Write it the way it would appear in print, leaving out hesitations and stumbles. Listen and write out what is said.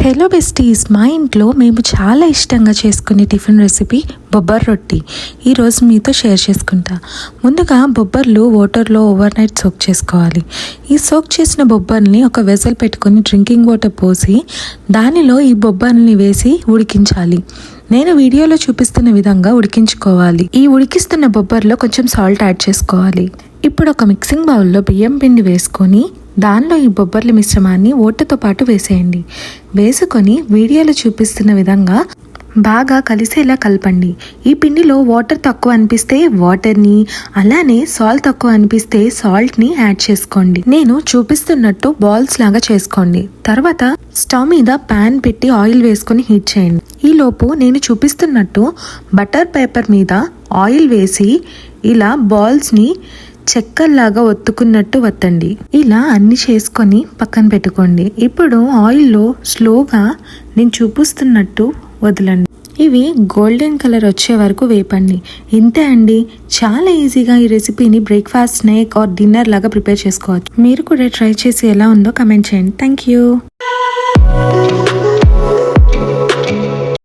Hello besties, మా ఇంట్లో మేము చాలా ఇష్టంగా చేసుకునే టిఫిన్ రెసిపీ బొబ్బర్ రొట్టి ఈరోజు మీతో షేర్ చేసుకుంటా. ముందుగా బొబ్బర్లు వాటర్లో ఓవర్ నైట్ సోక్ చేసుకోవాలి. ఈ సోక్ చేసిన బొబ్బర్ని ఒక వెసల్ పెట్టుకొని డ్రింకింగ్ వాటర్ పోసి దానిలో ఈ బొబ్బర్ని వేసి ఉడికించాలి. నేను వీడియోలో చూపిస్తున్న విధంగా ఉడికించుకోవాలి. ఈ ఉడికిస్తున్న బొబ్బర్లో కొంచెం సాల్ట్ యాడ్ చేసుకోవాలి. ఇప్పుడు ఒక మిక్సింగ్ బౌల్లో బియ్యం పిండి వేసుకొని దానిలో ఈ బొబ్బర్ల మిశ్రమాన్ని ఓటతో పాటు వేసేయండి. వేసుకొని వీడియోలో చూపిస్తున్న విధంగా బాగా కలిసేలా కలపండి. ఈ పిండిలో వాటర్ తక్కువ అనిపిస్తే వాటర్ని, అలానే సాల్ట్ తక్కువ అనిపిస్తే సాల్ట్ని యాడ్ చేసుకోండి. నేను చూపిస్తున్నట్టు బాల్స్ లాగా చేసుకోండి. తర్వాత స్టవ్ మీద ప్యాన్ పెట్టి ఆయిల్ వేసుకొని హీట్ చేయండి. ఈలోపు నేను చూపిస్తున్నట్టు బటర్ పేపర్ మీద ఆయిల్ వేసి ఇలా బాల్స్ని చెక్కల్లాగా ఒత్తుకున్నట్టు వత్తండి. ఇలా అన్ని చేసుకొని పక్కన పెట్టుకోండి. ఇప్పుడు ఆయిల్లో స్లోగా నేను చూపిస్తున్నట్టు వదలండి. ఇవి గోల్డెన్ కలర్ వచ్చే వరకు వేపండి. ఇంతే అండి, చాలా ఈజీగా ఈ రెసిపీని బ్రేక్ఫాస్ట్, స్నాక్ ఆర్ డిన్నర్ లాగా ప్రిపేర్ చేసుకోవచ్చు. మీరు కూడా ట్రై చేసి ఎలా ఉందో కమెంట్ చేయండి. Thank you.